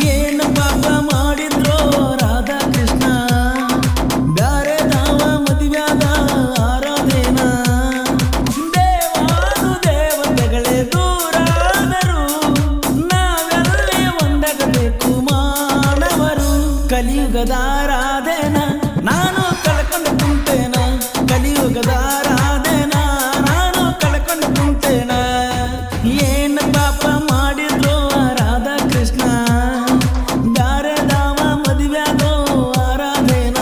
ಏನು ಪಾಪ ಮಾಡಿದ್ರೋ ರಾಧಾ ಕೃಷ್ಣ ಬ್ಯಾರೆ ದಾವ ಮದುವ್ಯಾದ ಆರಾಧೇನ ದೇವಾನು ದೇವತೆಗಳೇ ದೂರಾದರು ನಾವೆಲ್ಲೇ ಒಂದಾಗಬೇಕು ಮಾನವರು ಕಲಿಯುಗದ ಆರಾಧೇನ ನಾನು ಕಳ್ಕೊಂಡು ಕುಂತೇನ ಕಲಿಯುಗದ ಆರಾಧೇನ ನಾನು ಕಳ್ಕೊಂಡು ಕುಂತೇನ ಏನು ಪಾಪ ಮಾಡಿದ್ರು ರಾಧಾ ಕೃಷ್ಣ ಬ್ಯಾರೆ ದಾವ ಮದುವ್ಯಾದೋ ಆರಾಧೇನ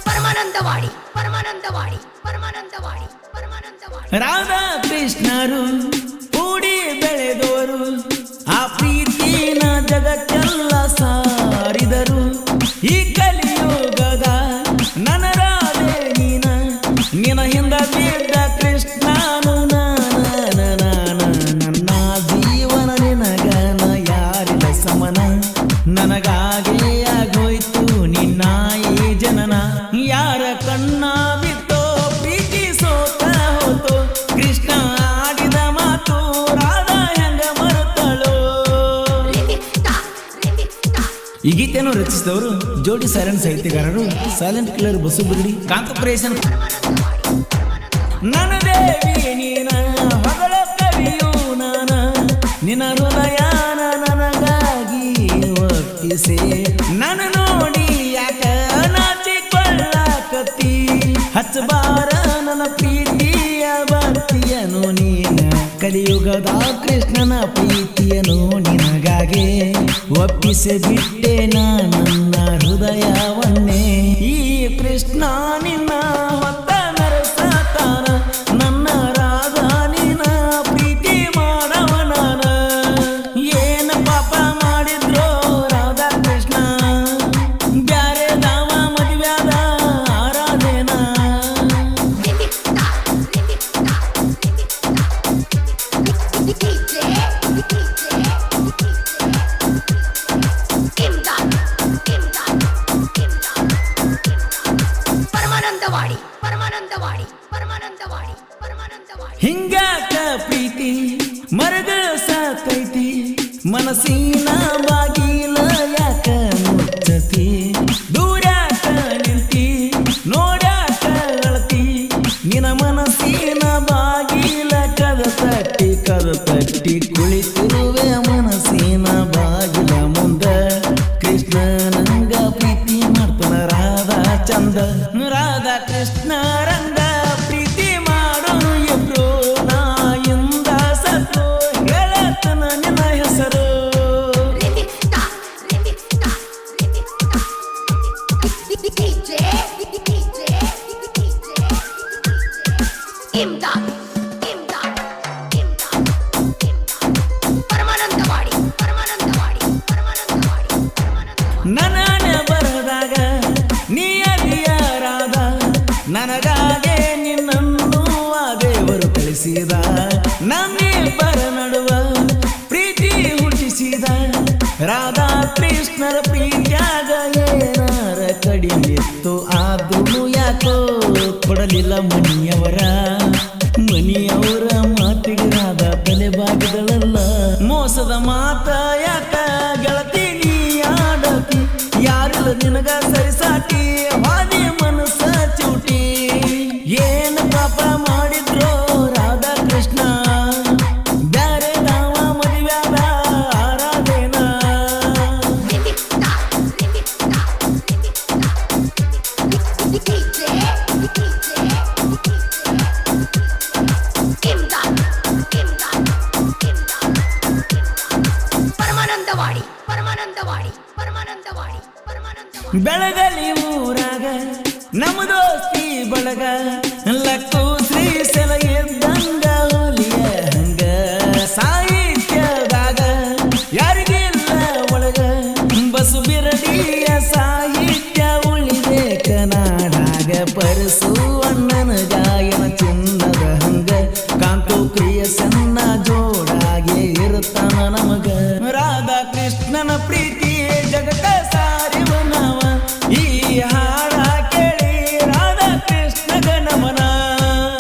ಪರಮಾನಂದವಾಡಿ ಪರಮಾನಂದವಾಡಿ ಪರಮಾನಂದವಾಡಿ ಪರಮಾನಂದವಾಡಿ ರಾಧಾ ಕೃಷ್ಣರು ಕೂಡಿ ಬೆಳೆದೋರು ಆ ಪ್ರೀತಿನ ಜಗಕ್ಕೆಲ್ಲ ಸಾರಿದರು ಈ ಕಲಿಯುಗದ ನನ್ನ ರಾಧೆ ನೀನ ನಿನ ಹಿಂದ ಬಿದ್ದ ಕೃಷ್ಣನು ನನ್ನ ಜೀವನ ನಿನಗನ ಯಾರಿಲ್ಲ ಸಮನ ನನಗಾಗೆ ಆಗೋಯ್ತು ನಿನ್ನ ಈ ಜನನ ಯಾರ ಕಣ್ಣ ಬಿತ್ತೋ ಪ್ರೀತಿ ಸೋತ ಹೋತೋ ಕೃಷ್ಣ ಆಡಿದ ಮಾತು ರಾಧಾ ಹೆಂಗ ಮರುತ್ತಳೋ. ಈ ಗೀತೆಯನ್ನು ರಚಿಸಿದವರು ಜೋಡಿ ಸೈಲೆಂಟ್ ಸಾಹಿತ್ಯಗಾರರು ಸೈಲೆಂಟ್ ಕಿಲ್ಲರ್ ಬಸು ಬಿರ್ಡಿ ಕಾಂತಪುರೇಶನ್. ನನ್ನ ದೇವಿ ನೀನ ಹೊಗಳ ಕವಿಯು ನಾನ ನಿನ್ನ ಹೃದಯಾನ ನನಗಾಗಿ ಒಪ್ಪಿಸೆ ನನ್ನ ನೋಡಿ ಯಾಕ ನಾಚಿಕೊಳ್ಳಕತ್ತಿ ಹಚ್ಚಬಾರ ನನ್ನ ಪ್ರೀತಿಯ ಭಕ್ತಿಯನು ನೀನ ಕಲಿಯುಗದ ಕೃಷ್ಣನ ಪ್ರೀತಿಯನು ನಿನಗಾಗೆ ಒಪ್ಪಿಸಿ ಬಿಟ್ಟೆ ನನ್ನ ಹೃದಯವನ್ನೇ ಈ ಕೃಷ್ಣ ನಿನ್ನ ಹೊತ್ತ ನರಸತಾನ ನನ್ನ ರಾಧಾ ನಿನ್ನ ಪ್ರೀತಿ ಮಾಡವ ನಾನ ಏನು ಪಾಪ ಮಾಡಿದ್ರೋ ರಾಧಾ ಕೃಷ್ಣ ಬ್ಯಾರೆ ದಾವ ಮದುವ್ಯಾದ ಆರಾಧೇನ ಪರಮಾನಂದವಾಡಿ ಪರಮಾನಂದವಾಡಿ ಪರಮಾನಂದವಾಡಿ ಪರಮಾನಂದವಾಡಿ ಹಿಂಗಾಕ ಪ್ರೀತಿ ಮರಗ ಸಾಕೈತಿ ಮನಸ್ಸಿನ ಬಾಗಿಲ ಯಾಕ ಮುಚ್ಚತಿ ದೂರಾಕ ನಿಂತಿ ನೋಡ್ಯಾಕ ಅಳತಿ ನಿನ ಮನಸ್ಸಿನ ಬಾಗಿಲ ಕದ ತಟ್ಟಿ ಕುಳಿತಿರುವೆ ಮನಸ್ಸಿನ ಬಾಗಿಲ ಮುಂದ ಕೃಷ್ಣ ನಂಗ ಪ್ರೀತಿ ಮಾಡ್ತಾನ ರಾಧಾ ಚಂದ ರಾಧಾ ಕೃಷ್ಣ ರಂಗ ಪ್ರೀತಿ ಮಾಡೋ ಇಬ್ರು ನಾಯಿಂದ ಸತ್ತು ಹೇಳತನ ನಿನ್ನ ಹೆಸರು ಪರಮಾನಂದವಾಡಿ ಪರಮಾನಂದವಾಡಿ ಪರಮಾನಂದವಾಡಿ ನನ್ನ ಬರದಾಗ ನೀ ಅರಿಯರಾದ ನನಗಾಗೆ ನಿನ್ನನ್ನು ಆ ದೇವರು ಕಳಿಸಿದ ನಮ್ಮಿಬ್ಬರ ನಡುವ ಪ್ರೀತಿ ಹುಟ್ಟಿಸಿದ ರಾಧಾ ಕೃಷ್ಣರ ಪ್ರೀತಿಯಾಗ ಏನಾರ ಕಡಿಮಿತ್ತು ಆದ್ರೂ ಯಾಕೋ ಕೊಡಲಿಲ್ಲ ಮನಿಯವರ ಮಾತಿಗೆ ರಾಧಾ ತಲೆ ಬಾಗಿದಳಲ್ಲ ಮೋಸದ ಮಾತ ಯಾಕ ಗೆಳತಿ ನೀ ಆಡತಿ ಯಾರಿಲ್ಲ ನಿನಗ ಸರಿಸಾಟಿ ಹಾದಿ ಮನಸ್ಸ ಚೂಟಿ ಏನು ಪಾಪ ಮಾಡಿದ್ರೋ ರಾಧಾ ಕೃಷ್ಣ ಬ್ಯಾರೆ ದಾವ ಮದುವ್ಯಾದ ಆರಾಧೇನ ಪರಮಾನಂದವಾಡಿ ಪರಮಾನಂದವಾಡಿ ಪರಮಾನಂದವಾಡಿ ಪರಮಾನಂದವಾಡಿ ಬೆಳಗಲಿ ಊರಾಗ ನಮ್ಮ ದೋಸ್ತಿ ಬಳಗ ಲಕ್ಕು ಶ್ರೀ ಸೆಲ ಎದ್ದಂಗ ಹುಲಿಯ ಹಂಗ ಸಾಹಿತ್ಯದಾಗ ಯಾರಿಗಿಲ್ಲ ಒಳಗ ಬಸು ಬಿರಡಿ